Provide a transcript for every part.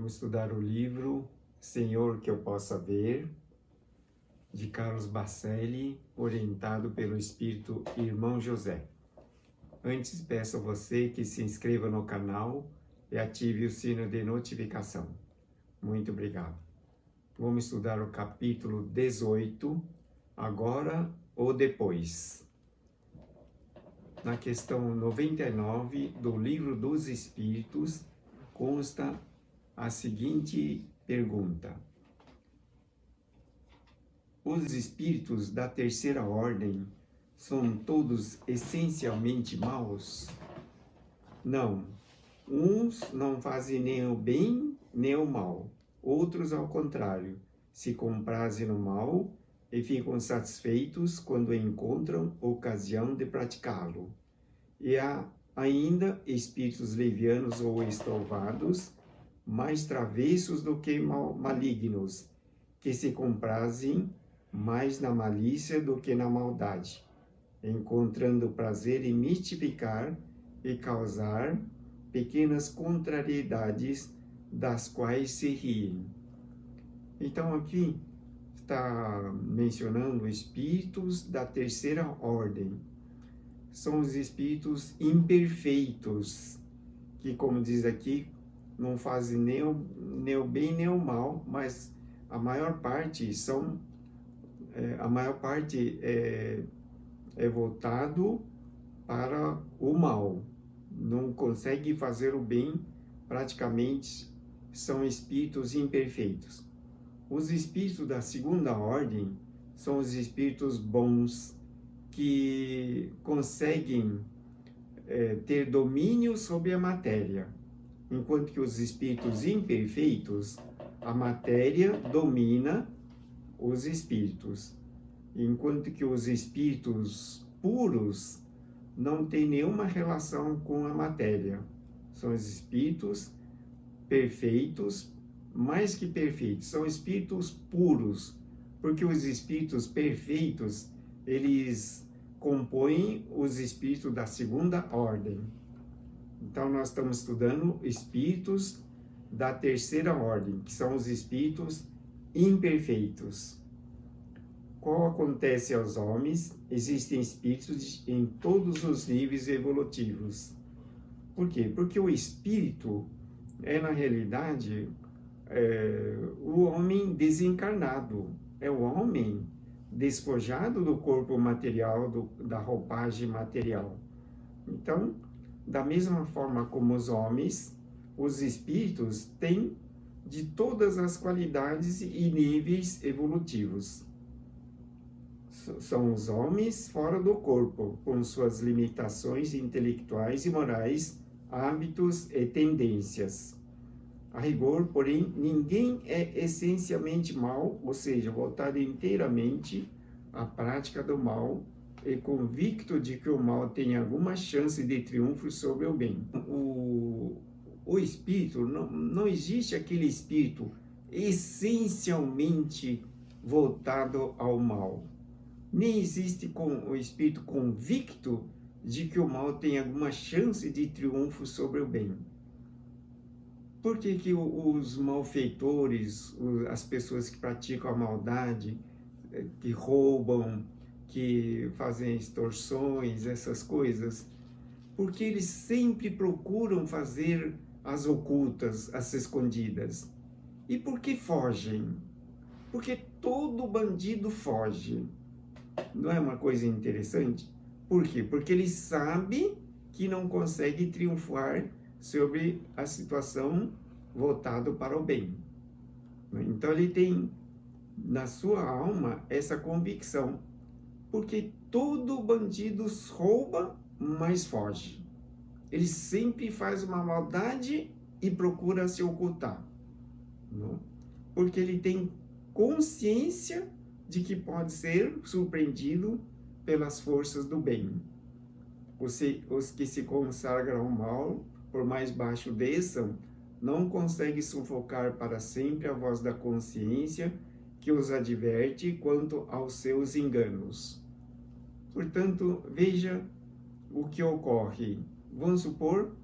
Vamos estudar o livro Senhor que eu possa ver, de Carlos Bacelli, orientado pelo Espírito Irmão José. Antes, peço a você que se inscreva no canal e ative o sino de notificação. Muito obrigado. Vamos estudar o capítulo 18, agora ou depois. Na questão 99 do Livro dos Espíritos, consta a seguinte pergunta: os espíritos da terceira ordem são todos essencialmente maus? Não. Uns não fazem nem o bem nem o mal. Outros, ao contrário, se comprazem no mal e ficam satisfeitos quando encontram ocasião de praticá-lo. E há ainda espíritos levianos ou estouvados, mais travessos do que malignos, que se comprazem mais na malícia do que na maldade, encontrando prazer em mistificar e causar pequenas contrariedades das quais se riem. Então aqui está mencionando espíritos da terceira ordem. São os espíritos imperfeitos, que, como diz aqui, não fazem nem o bem nem o mal, mas a maior parte é voltado para o mal. Não consegue fazer o bem, praticamente são espíritos imperfeitos. Os espíritos da segunda ordem são os espíritos bons, que conseguem ter domínio sobre a matéria, enquanto que os espíritos imperfeitos, a matéria domina os espíritos, enquanto que os espíritos puros não têm nenhuma relação com a matéria. São os espíritos perfeitos, mais que perfeitos, são espíritos puros, porque os espíritos perfeitos, eles compõem os espíritos da segunda ordem. Então, nós estamos estudando espíritos da terceira ordem, que são os espíritos imperfeitos. Qual acontece aos homens? Existem espíritos em todos os níveis evolutivos. Por quê? Porque o espírito é, na realidade, o homem desencarnado, é o homem despojado do corpo material, da roupagem material. Então, da mesma forma como os homens, os espíritos têm de todas as qualidades e níveis evolutivos. São os homens fora do corpo, com suas limitações intelectuais e morais, hábitos e tendências. A rigor, porém, ninguém é essencialmente mau, ou seja, voltado inteiramente à prática do mal e convicto de que o mal tem alguma chance de triunfo sobre o bem. O espírito, não existe aquele espírito essencialmente voltado ao mal. Nem existe o espírito convicto de que o mal tem alguma chance de triunfo sobre o bem. Por que os malfeitores, as pessoas que praticam a maldade, que roubam, que fazem extorsões, essas coisas? Porque eles sempre procuram fazer as ocultas, as escondidas. E por que fogem? Porque todo bandido foge. Não é uma coisa interessante? Por quê? Porque ele sabe que não consegue triunfar sobre a situação voltada para o bem. Então ele tem na sua alma essa convicção, porque todo bandido rouba, mas foge. Ele sempre faz uma maldade e procura se ocultar, não? Porque ele tem consciência de que pode ser surpreendido pelas forças do bem. Os que se consagram ao mal, por mais baixo desçam, não conseguem sufocar para sempre a voz da consciência que os adverte quanto aos seus enganos. Portanto, veja o que ocorre. Vamos supor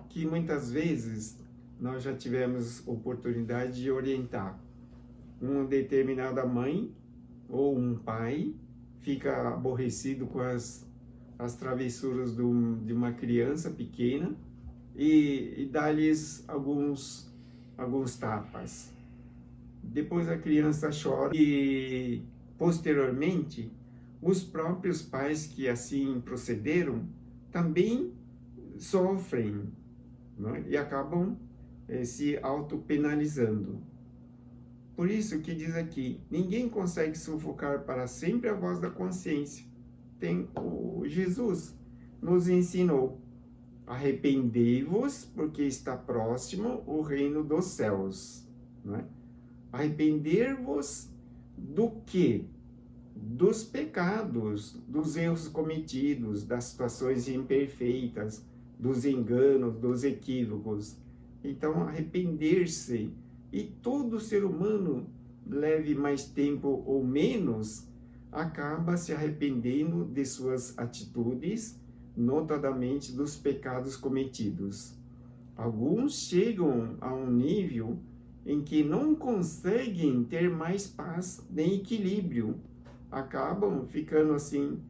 que muitas vezes nós já tivemos oportunidade de orientar. Uma determinada mãe ou um pai fica aborrecido com as travessuras de uma criança pequena e dá-lhes alguns tapas. Depois a criança chora e, posteriormente, os próprios pais que assim procederam também sofrem, né? E acabam se autopenalizando. Por isso que diz aqui, ninguém consegue sufocar para sempre a voz da consciência. Jesus nos ensinou, arrependei-vos, porque está próximo o reino dos céus. Não é? Arrepender-vos do quê? Dos pecados, dos erros cometidos, das situações imperfeitas, dos enganos, dos equívocos. Então, arrepender-se. E todo ser humano, leve mais tempo ou menos, acaba se arrependendo de suas atitudes, notadamente dos pecados cometidos. Alguns chegam a um nível em que não conseguem ter mais paz nem equilíbrio, acabam ficando assim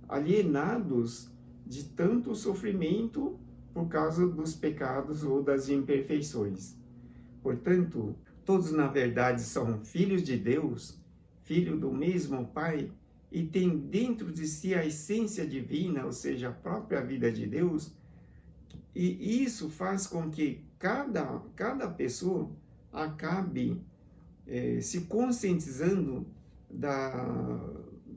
alienados de tanto sofrimento por causa dos pecados ou das imperfeições. Portanto, todos na verdade são filhos de Deus, filho do mesmo Pai, e têm dentro de si a essência divina, ou seja, a própria vida de Deus, e isso faz com que cada pessoa acabe se conscientizando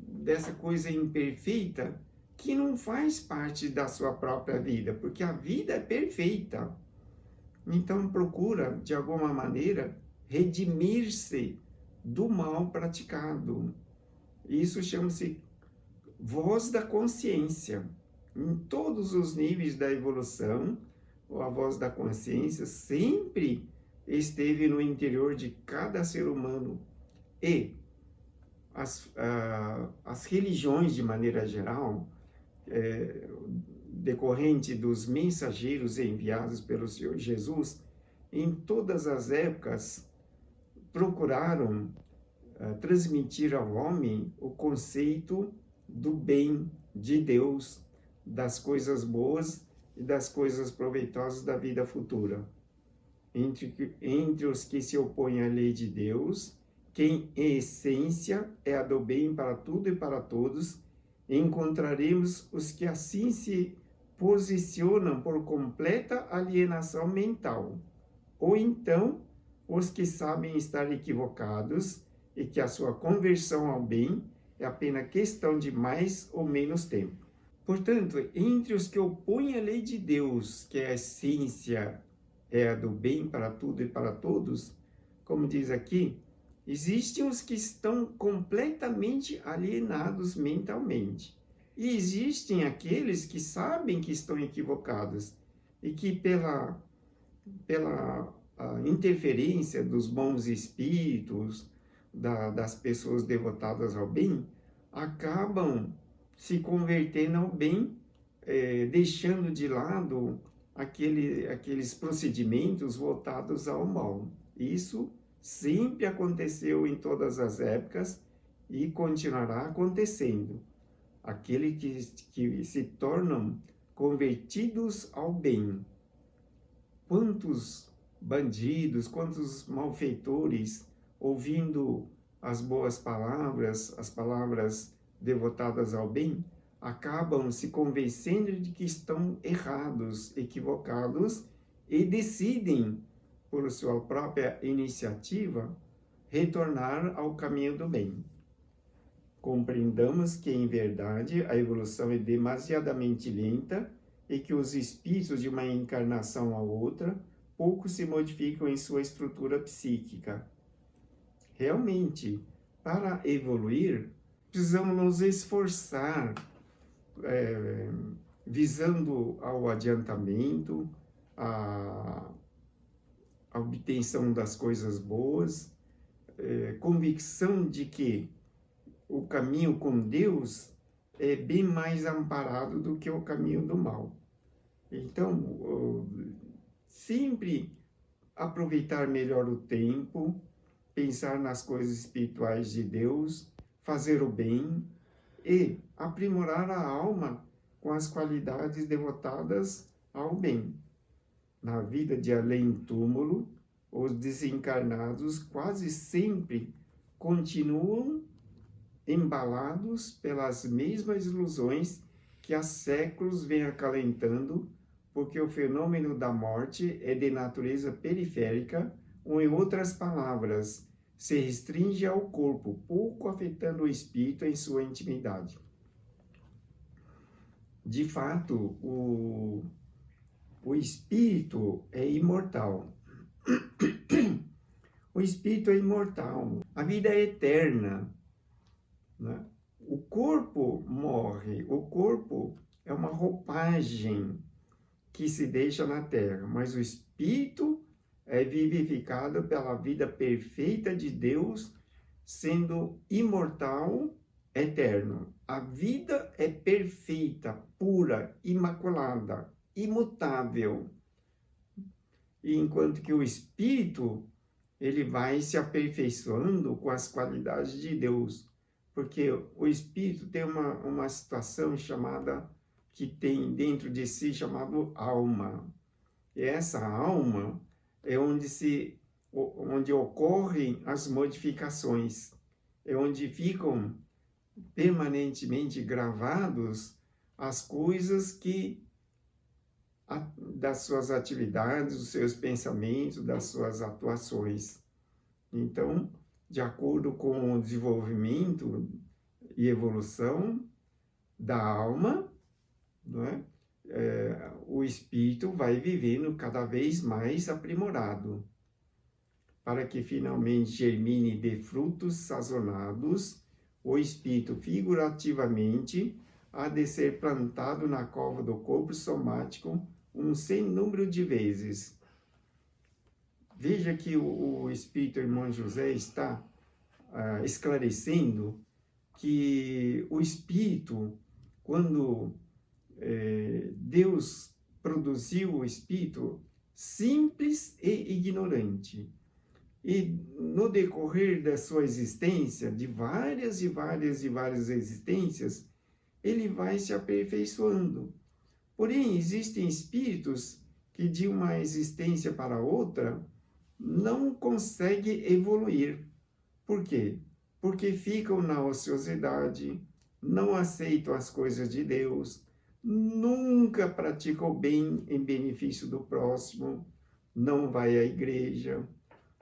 dessa coisa imperfeita que não faz parte da sua própria vida, porque a vida é perfeita. Então procura, de alguma maneira, redimir-se do mal praticado. Isso chama-se voz da consciência. Em todos os níveis da evolução, a voz da consciência sempre esteve no interior de cada ser humano. E as religiões, de maneira geral, decorrente dos mensageiros enviados pelo Senhor Jesus, em todas as épocas procuraram transmitir ao homem o conceito do bem de Deus, das coisas boas e das coisas proveitosas da vida futura. Entre os que se opõem à lei de Deus, quem em essência é a do bem para tudo e para todos, encontraremos os que assim se posicionam por completa alienação mental, ou então os que sabem estar equivocados e que a sua conversão ao bem é apenas questão de mais ou menos tempo. Portanto, entre os que opõem a lei de Deus, que é a essência é a do bem para tudo e para todos, como diz aqui, existem os que estão completamente alienados mentalmente. E existem aqueles que sabem que estão equivocados e que pela interferência dos bons espíritos, das pessoas devotadas ao bem, acabam se convertendo ao bem, deixando de lado aqueles procedimentos voltados ao mal. Isso sempre aconteceu em todas as épocas e continuará acontecendo. Aqueles que se tornam convertidos ao bem. Quantos bandidos, quantos malfeitores, ouvindo as boas palavras, as palavras devotadas ao bem, acabam se convencendo de que estão errados, equivocados, e decidem, por sua própria iniciativa, retornar ao caminho do bem. Compreendamos que, em verdade, a evolução é demasiadamente lenta e que os espíritos de uma encarnação a outra pouco se modificam em sua estrutura psíquica. Realmente, para evoluir, precisamos nos esforçar, visando ao adiantamento, a obtenção das coisas boas, convicção de que o caminho com Deus é bem mais amparado do que o caminho do mal. Então, sempre aproveitar melhor o tempo, pensar nas coisas espirituais de Deus, fazer o bem e aprimorar a alma com as qualidades devotadas ao bem. Na vida de além-túmulo, os desencarnados quase sempre continuam embalados pelas mesmas ilusões que há séculos vêm acalentando, porque o fenômeno da morte é de natureza periférica, ou, em outras palavras, se restringe ao corpo, pouco afetando o espírito em sua intimidade. De fato, o espírito é imortal. O espírito é imortal. A vida é eterna, né? O corpo morre. O corpo é uma roupagem que se deixa na terra, mas o espírito é vivificado pela vida perfeita de Deus, sendo imortal, eterno. A vida é perfeita, pura, imaculada, imutável. E enquanto que o espírito, ele vai se aperfeiçoando com as qualidades de Deus, porque o espírito tem uma situação chamada, que tem dentro de si, chamado alma. E essa alma é onde ocorrem as modificações, é onde ficam permanentemente gravados as coisas das suas atividades, dos seus pensamentos, das suas atuações. Então, de acordo com o desenvolvimento e evolução da alma, não é? O espírito vai vivendo cada vez mais aprimorado, para que finalmente germine de frutos sazonados. O espírito, figurativamente, há de ser plantado na cova do corpo somático um sem número de vezes. Veja que o espírito irmão José está esclarecendo que o espírito, quando Deus produziu o espírito simples e ignorante, e no decorrer da sua existência, de várias existências, ele vai se aperfeiçoando. Porém, existem espíritos que de uma existência para outra não conseguem evoluir. Por quê? Porque ficam na ociosidade, não aceitam as coisas de Deus, nunca praticam o bem em benefício do próximo, não vai à igreja,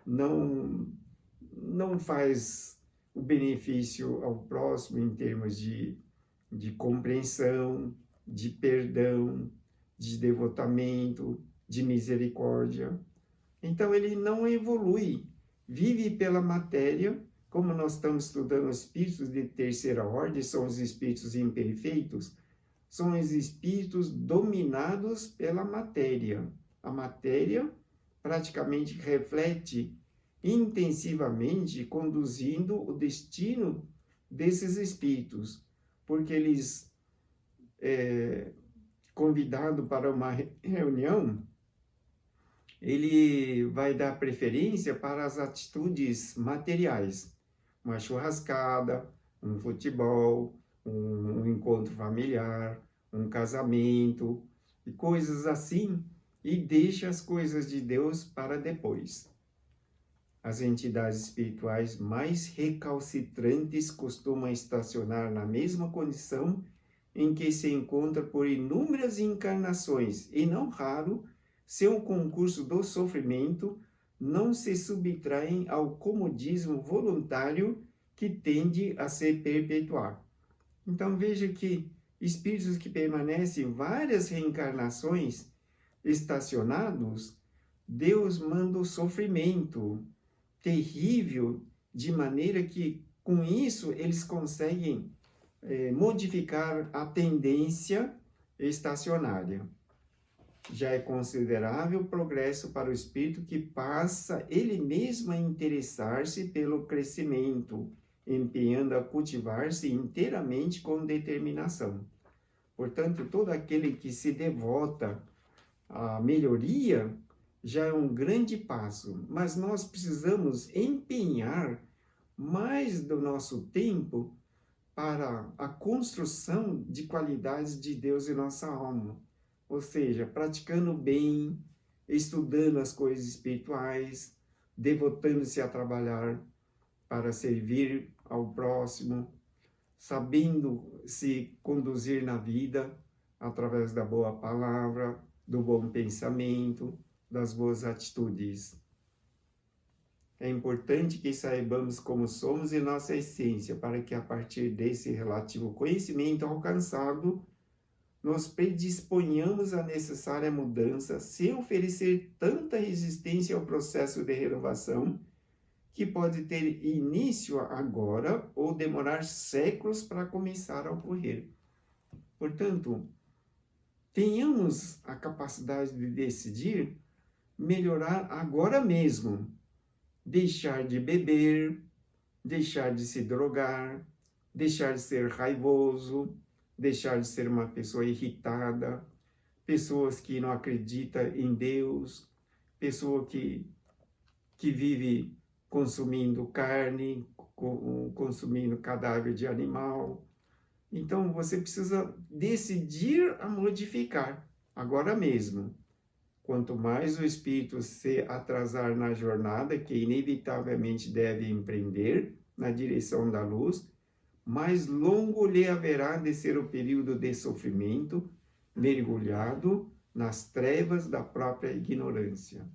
não faz o benefício ao próximo em termos de compreensão, de perdão, de devotamento, de misericórdia. Então ele não evolui, vive pela matéria. Como nós estamos estudando espíritos de terceira ordem, são os espíritos imperfeitos, são os espíritos dominados pela matéria. A matéria praticamente reflete intensivamente, conduzindo o destino desses espíritos, porque eles, convidado para uma reunião, ele vai dar preferência para as atitudes materiais, uma churrascada, um futebol, um encontro familiar, um casamento, e coisas assim, e deixa as coisas de Deus para depois. As entidades espirituais mais recalcitrantes costumam estacionar na mesma condição em que se encontra por inúmeras encarnações, e não raro, seu concurso do sofrimento, não se subtraem ao comodismo voluntário que tende a se perpetuar. Então veja que espíritos que permanecem várias reencarnações estacionados, Deus manda o sofrimento terrível, de maneira que com isso eles conseguem modificar a tendência estacionária. Já é considerável progresso para o espírito que passa ele mesmo a interessar-se pelo crescimento, empenhando a cultivar-se inteiramente com determinação. Portanto, todo aquele que se devota à melhoria, já é um grande passo, mas nós precisamos empenhar mais do nosso tempo para a construção de qualidades de Deus em nossa alma. Ou seja, praticando bem, estudando as coisas espirituais, devotando-se a trabalhar para servir ao próximo, sabendo se conduzir na vida através da boa palavra, do bom pensamento, das boas atitudes. É importante que saibamos como somos em nossa essência, para que a partir desse relativo conhecimento alcançado, nos predisponhamos à necessária mudança, sem oferecer tanta resistência ao processo de renovação, que pode ter início agora ou demorar séculos para começar a ocorrer. Portanto, tenhamos a capacidade de decidir melhorar agora mesmo, deixar de beber, deixar de se drogar, deixar de ser raivoso, deixar de ser uma pessoa irritada, pessoas que não acreditam em Deus, pessoa que vive consumindo carne, consumindo cadáver de animal. Então, você precisa decidir a modificar, agora mesmo. Quanto mais o espírito se atrasar na jornada, que inevitavelmente deve empreender na direção da luz, mais longo lhe haverá de ser o período de sofrimento, mergulhado nas trevas da própria ignorância.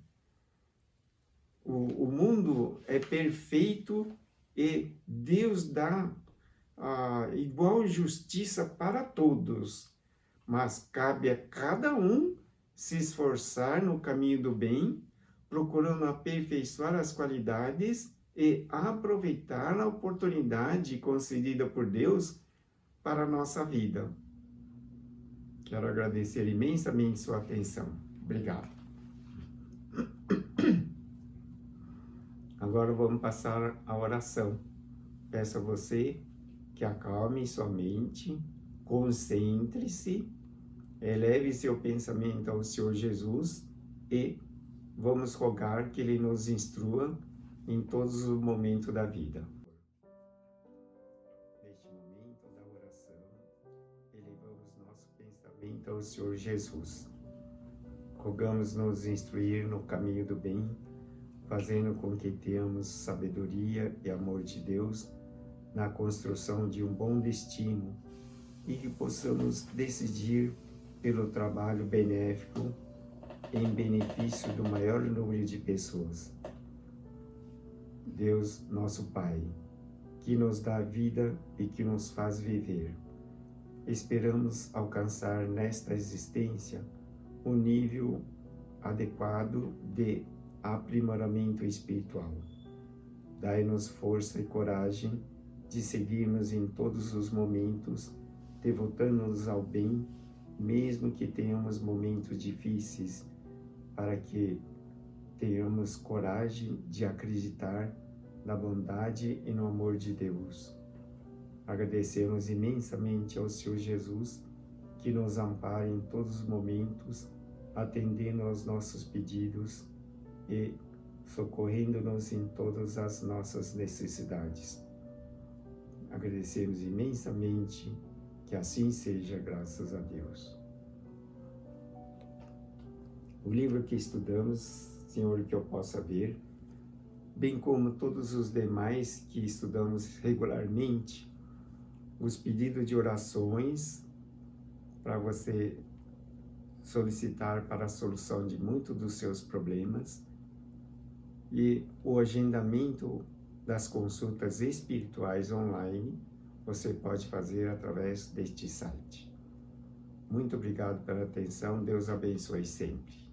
O mundo é perfeito e Deus dá igual justiça para todos, mas cabe a cada um se esforçar no caminho do bem, procurando aperfeiçoar as qualidades e aproveitar a oportunidade concedida por Deus para a nossa vida. Quero agradecer imensamente sua atenção. Obrigado. Agora vamos passar a oração. Peço a você que acalme sua mente, concentre-se, eleve seu pensamento ao Senhor Jesus e vamos rogar que Ele nos instrua em todos os momentos da vida. Neste momento da oração, elevamos nosso pensamento ao Senhor Jesus. Rogamos nos instruir no caminho do bem, fazendo com que tenhamos sabedoria e amor de Deus na construção de um bom destino e que possamos decidir pelo trabalho benéfico em benefício do maior número de pessoas. Deus, nosso Pai, que nos dá vida e que nos faz viver, esperamos alcançar nesta existência um nível adequado de aprimoramento espiritual. Dai-nos força e coragem de seguirmos em todos os momentos, devotando-nos ao bem, mesmo que tenhamos momentos difíceis, para que tenhamos coragem de acreditar na bondade e no amor de Deus. Agradecemos imensamente ao Senhor Jesus, que nos ampara em todos os momentos, atendendo aos nossos pedidos e socorrendo-nos em todas as nossas necessidades. Agradecemos imensamente, que assim seja, graças a Deus. O livro que estudamos, Senhor, que eu possa ver, bem como todos os demais que estudamos regularmente, os pedidos de orações para você solicitar para a solução de muitos dos seus problemas e o agendamento das consultas espirituais online, você pode fazer através deste site. Muito obrigado pela atenção, Deus abençoe sempre.